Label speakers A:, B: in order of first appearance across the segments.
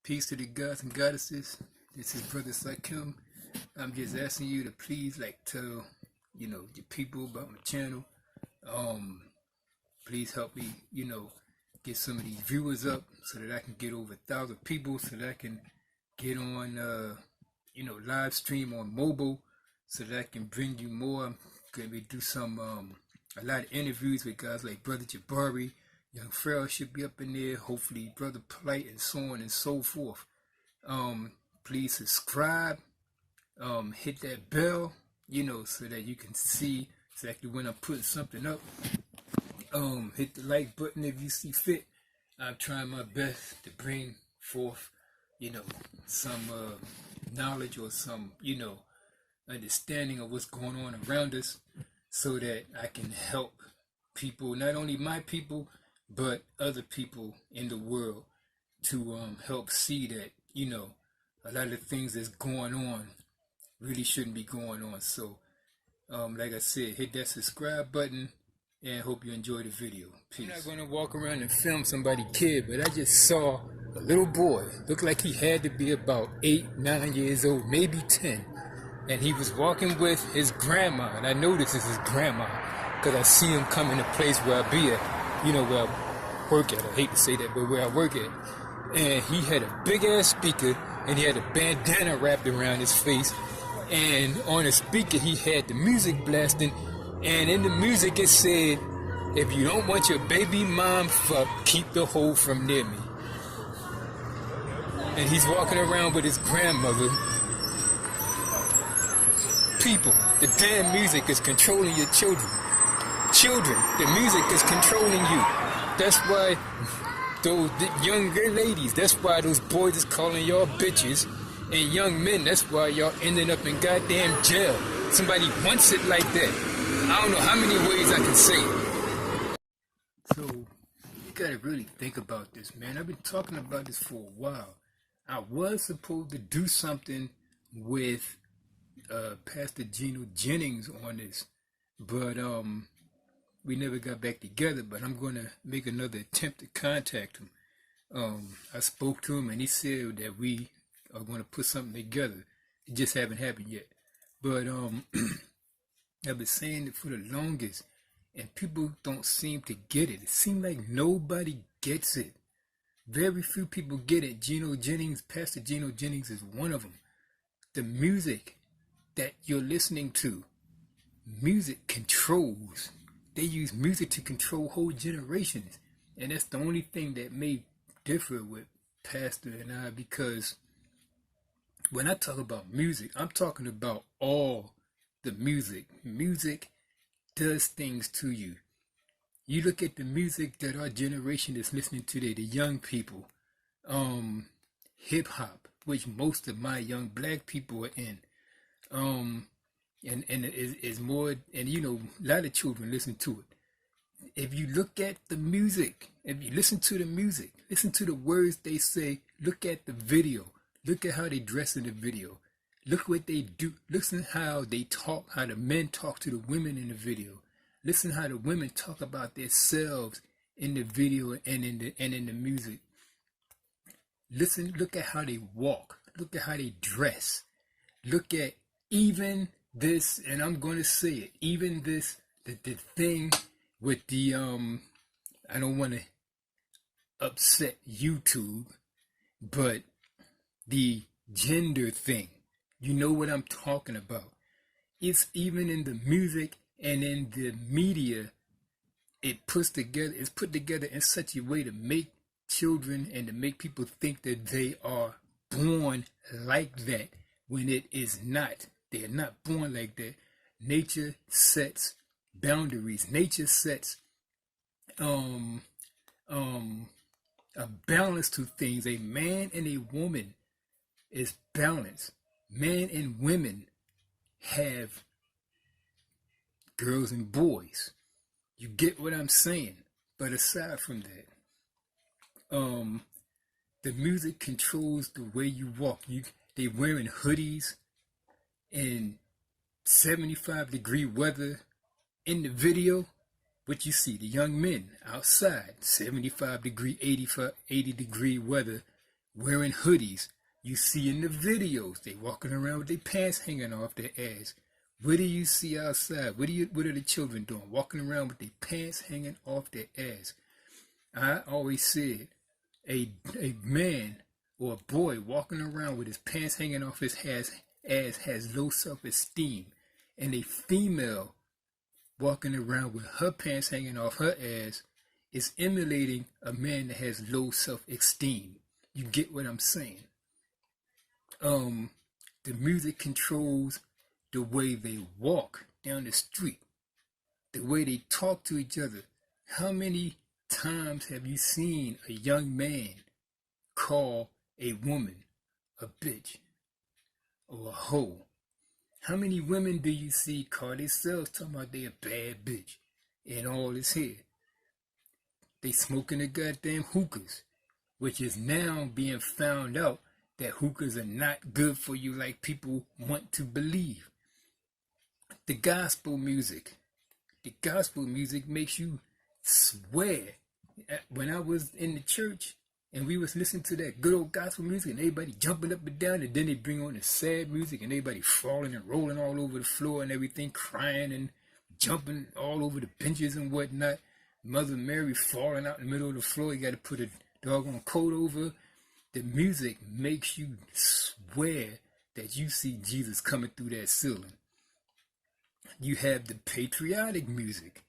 A: Peace to the gods and goddesses. This is Brother Sakim. I'm just asking you to please tell your people about my channel. Please help me, get some of these viewers up so that I can get over 1,000 people, so that I can get on live stream on mobile, so that I can bring you more. I'm gonna do some a lot of interviews with guys like Brother Jabari. Young Farrell should be up in there. Hopefully Brother Polite, and so on and so forth. Please subscribe. Hit that bell, so that you can see exactly when I'm putting something up. Hit the like button if you see fit. I'm trying my best to bring forth, some knowledge or some, understanding of what's going on around us, so that I can help people, not only my people, but other people in the world, to help see that, a lot of things that's going on really shouldn't be going on. So, like I said, hit that subscribe button, and hope you enjoy the video. Peace. I'm not going to walk around and film somebody's kid, but I just saw a little boy, looked like he had to be about 8, 9 years old, maybe 10. And he was walking with his grandma, and I know this is his grandma, because I see him come in a place where I be at, where I work at. I hate to say that, but where I work at. And he had a big-ass speaker, and he had a bandana wrapped around his face. And on the speaker, he had the music blasting. And in the music, it said, "If you don't want your baby mom fucked, keep the hoe from near me." And he's walking around with his grandmother. People, the damn music is controlling your children. Children, the music is controlling you. That's why those younger ladies, that's why those boys is calling y'all bitches. And young men, that's why y'all ending up in goddamn jail. Somebody wants it like that. I don't know how many ways I can say it. So, you gotta really think about this, man. I've been talking about this for a while. I was supposed to do something with Pastor Gino Jennings on this, but we never got back together. But I'm gonna make another attempt to contact him. I spoke to him, and he said that we are going to put something together. It just haven't happened yet. But I've been saying it for the longest, and people don't seem to get it. It seems like nobody gets it. Very few people get it. Gino Jennings, Pastor Gino Jennings is one of them. The music that you're listening to, music controls. They use music to control whole generations. And that's the only thing that may differ with Pastor and I, because when I talk about music, I'm talking about all the music. Music does things to you. You look at the music that our generation is listening to today, the young people, hip-hop, which most of my young black people are in, and is more, and a lot of children listen to it. If you look at the music, if you listen to the music, listen to the words they say, look at the video, look at how they dress in the video, look what they do, listen how they talk, how the men talk to the women in the video, listen how the women talk about themselves in the video and in the music. Listen, look at how they walk, look at how they dress, look at even this, and I'm going to say it, even this, the thing with the, I don't want to upset YouTube, but the gender thing, you know what I'm talking about. It's even in the music and in the media, it's put together in such a way to make children and to make people think that they are born like that, when it is not. They are not born like that. Nature sets boundaries. Nature sets a balance to things. A man and a woman is balanced. Men and women have girls and boys. You get what I'm saying? But aside from that, the music controls the way you walk. They wearing hoodies in 75-degree weather. In the video, what you see, the young men outside, 75-degree, 80-degree weather, wearing hoodies. You see in the videos, they walking around with their pants hanging off their ass. What do you see outside? What are the children doing? Walking around with their pants hanging off their ass. I always said a man or a boy walking around with his pants hanging off his ass has low self-esteem. And a female walking around with her pants hanging off her ass is emulating a man that has low self-esteem. You get what I'm saying? The music controls the way they walk down the street, the way they talk to each other. How many times have you seen a young man call a woman a bitch or a hoe? How many women do you see call themselves talking about they a bad bitch and all this here? They smoking the goddamn hookahs, which is now being found out that hookahs are not good for you like people want to believe. The gospel music makes you swear. When I was in the church and we was listening to that good old gospel music and everybody jumping up and down, and then they bring on the sad music and everybody falling and rolling all over the floor and everything, crying and jumping all over the benches and whatnot. Mother Mary falling out in the middle of the floor. You got to put a doggone coat over. The music makes you swear that you see Jesus coming through that ceiling. You have the patriotic music.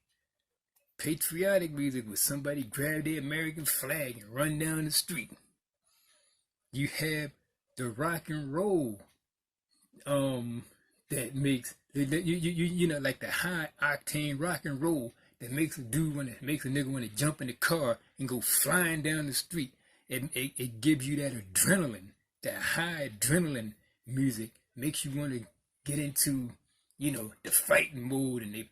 A: Patriotic music where somebody grab their American flag and run down the street. You have the rock and roll that makes you know, like the high octane rock and roll that makes a nigga want to jump in the car and go flying down the street. It gives you that adrenaline, that high adrenaline music makes you want to get into, you know, the fighting mode, and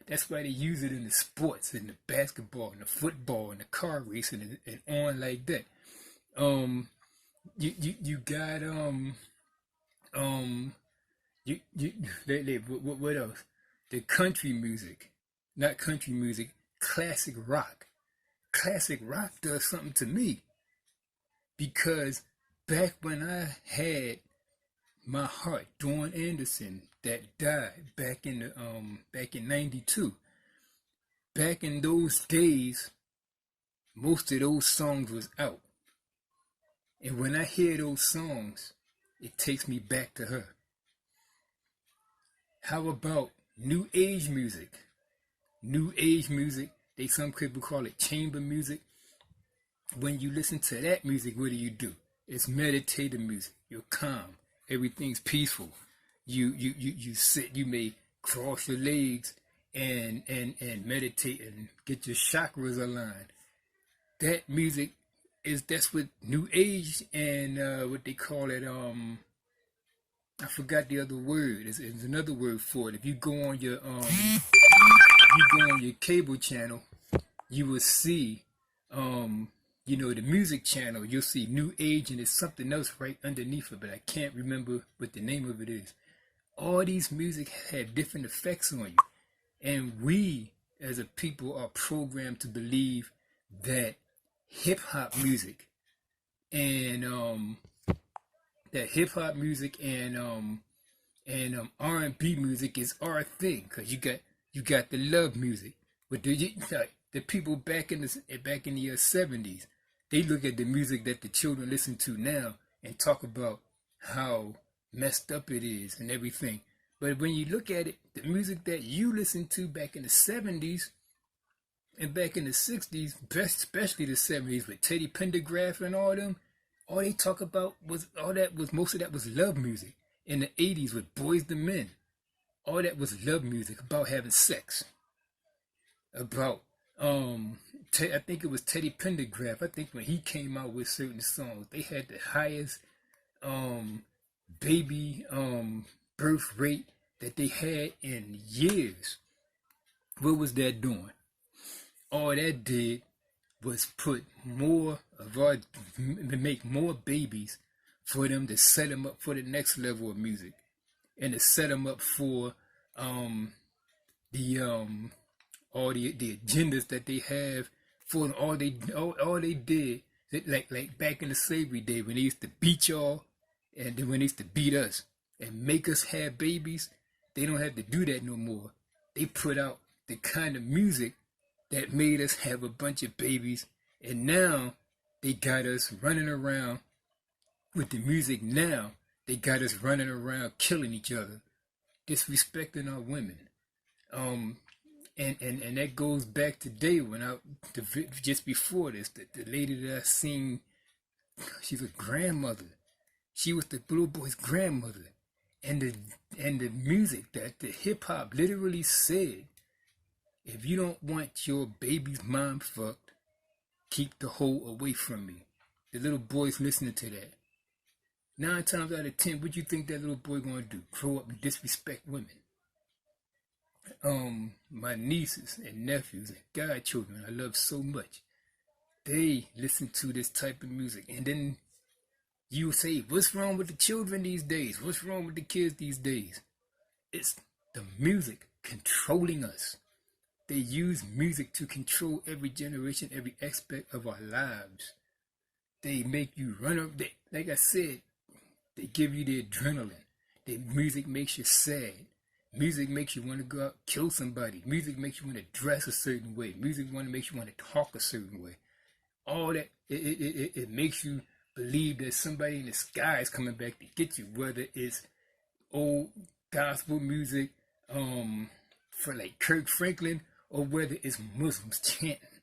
A: that's why they use it in the sports, in the basketball, and the football, and the car racing, and on like that. You got what else? The country music, not country music, classic rock. Classic rock does something to me, because back when I had my heart, Dawn Anderson, that died back in '92. Back in those days, most of those songs was out, and when I hear those songs, it takes me back to her. How about new age music? New age music, some people call it chamber music. When you listen to that music, what do? It's meditative music. You're calm. Everything's peaceful. You sit. You may cross your legs and meditate and get your chakras aligned. That music that's what new age and what they call it. I forgot the other word. There's another word for it. If you go on your cable channel, you will see you know, the music channel, you'll see new age, and there's something else right underneath it, but I can't remember what the name of it is. All these music have different effects on you, and we as a people are programmed to believe that hip-hop music and R&B music is our thing, because you got the love music. But the people back in the 70s, they look at the music that the children listen to now and talk about how messed up it is and everything. But when you look at it, the music that you listened to back in the 70s and back in the 60s, especially the 70s with Teddy Pendergrass and all them, all they talk about most of that was love music. In the 80s with Boys the Men, all that was love music, about having sex. About I think it was Teddy Pendergrass. I think when he came out with certain songs, they had the highest baby birth rate that they had in years. What was that doing? All that did was put make more babies for them, to set them up for the next level of music, and to set them up for all the agendas that they have for them. All they did Like back in the slavery day when they used to beat y'all, and then when they used to beat us and make us have babies, they don't have to do that no more. They put out the kind of music that made us have a bunch of babies, and now they got us running around with the music now. They got us running around killing each other, disrespecting our women. Um, and that goes back today when just before this, the lady that I seen, she's a grandmother. She was the little boy's grandmother, and the music that the hip hop literally said, if you don't want your baby's mom fucked, keep the hoe away from me. The little boy's listening to that. 9 times out of 10, what you think that little boy gonna do? Grow up and disrespect women? My nieces and nephews and godchildren I love so much, they listen to this type of music, and then you say, what's wrong with the children these days? What's wrong with the kids these days? It's the music controlling us. They use music to control every generation, every aspect of our lives. They make you run up. Like I said, they give you the adrenaline. The music makes you sad. Music makes you want to go out and kill somebody. Music makes you want to dress a certain way. Music makes you want to talk a certain way. All that, it makes you believe that somebody in the sky is coming back to get you, whether it's old gospel music for like Kirk Franklin, or whether it's Muslims chanting,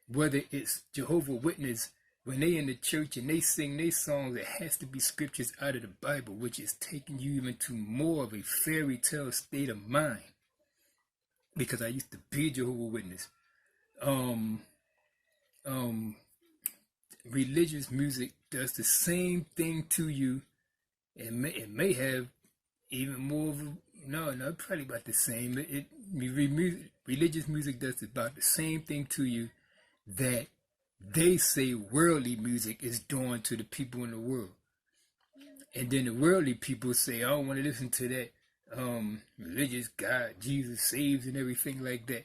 A: whether it's Jehovah Witness when they in the church and they sing their songs. It has to be scriptures out of the Bible, which is taking you into more of a fairy tale state of mind, because I used to be a Jehovah Witness. Religious music does the same thing to you. It may have even more of a, no, probably about the same. Religious music does about the same thing to you that they say worldly music is doing to the people in the world. And then the worldly people say, I don't want to listen to that religious God, Jesus saves and everything like that.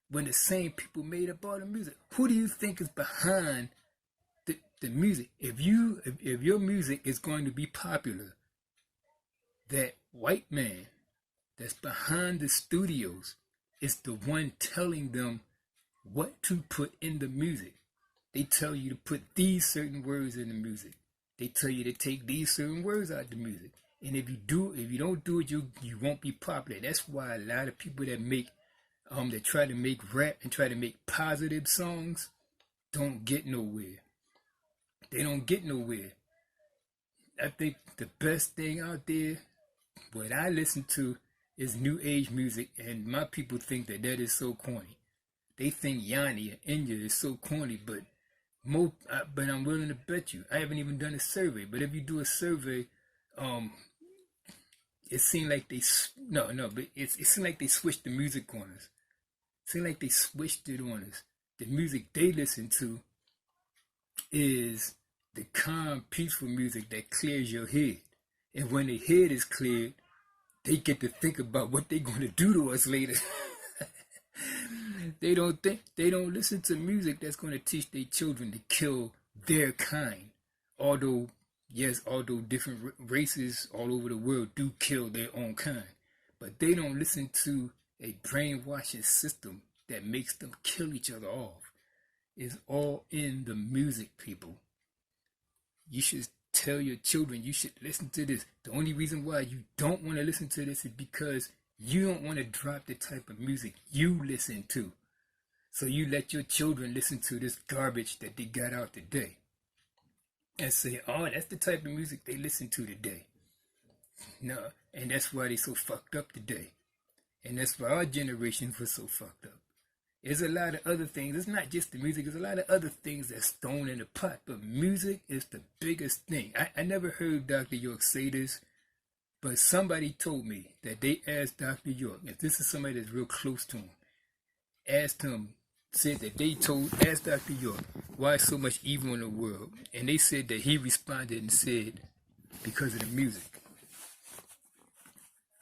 A: When the same people made up all the music. Who do you think is behind the music? If your music is going to be popular, that white man that's behind the studios is the one telling them what to put in the music. They tell you to put these certain words in the music. They tell you to take these certain words out of the music. And if you don't do it, you won't be popular. That's why a lot of people that try to make rap and try to make positive songs don't get nowhere. They don't get nowhere. I think the best thing out there, what I listen to, is new age music, and my people think that is so corny. They think Yanni and India is so corny, but I'm willing to bet you, I haven't even done a survey, but if you do a survey, it seemed like it seemed like they switched the music on us. It seemed like they switched it on us. The music they listen to is the calm, peaceful music that clears your head. And when the head is cleared, they get to think about what they're going to do to us later. They don't listen to music that's going to teach their children to kill their kind. Although different races all over the world do kill their own kind. But they don't listen to a brainwashing system that makes them kill each other off. It's all in the music, people. You should tell your children you should listen to this. The only reason why you don't want to listen to this is because you don't want to drop the type of music you listen to. So you let your children listen to this garbage that they got out today. And say, oh, that's the type of music they listen to today. No, and that's why they so fucked up today. And that's why our generation was so fucked up. There's a lot of other things. It's not just the music. There's a lot of other things that's thrown in the pot. But music is the biggest thing. I never heard Dr. York say this, but somebody told me that they asked Dr. York, if this is somebody that's real close to him, asked Dr. York, why so much evil in the world? And they said that he responded and said, because of the music.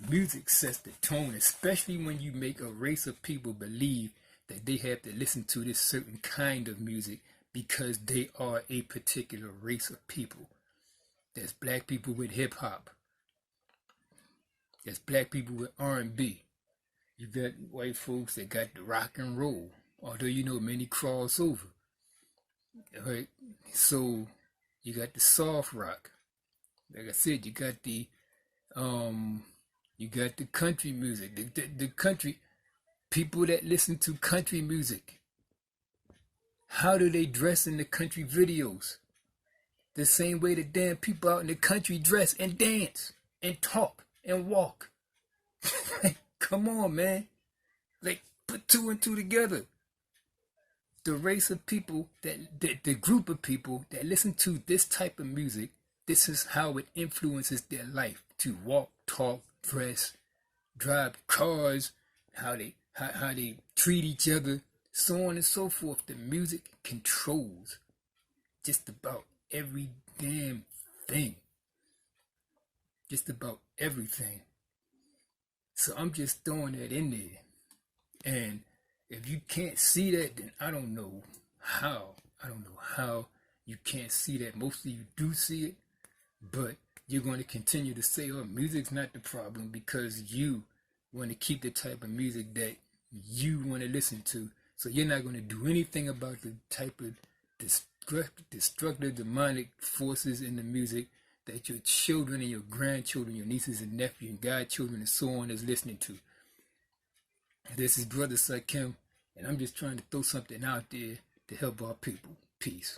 A: Music sets the tone, especially when you make a race of people believe that they have to listen to this certain kind of music because they are a particular race of people. There's black people with hip hop. There's black people with R&B. You got white folks that got the rock and roll. Although many cross over. Right? So you got the soft rock. Like I said, you got the country music. The country people that listen to country music. How do they dress in the country videos? The same way the damn people out in the country dress and dance and talk and walk. Come on, man. Like, put two and two together. The race of people, the group of people that listen to this type of music, this is how it influences their life. To walk, talk, dress, drive cars, how they treat each other, so on and so forth. The music controls just about every damn thing. Just about everything. So I'm just throwing that in there. And if you can't see that, then I don't know how. I don't know how you can't see that. Mostly you do see it, but you're going to continue to say, oh, music's not the problem because you want to keep the type of music that you want to listen to. So you're not going to do anything about the type of destructive, demonic forces in the music that your children and your grandchildren, your nieces and nephews and godchildren and so on is listening to. This is Brother Sakim, and I'm just trying to throw something out there to help our people. Peace.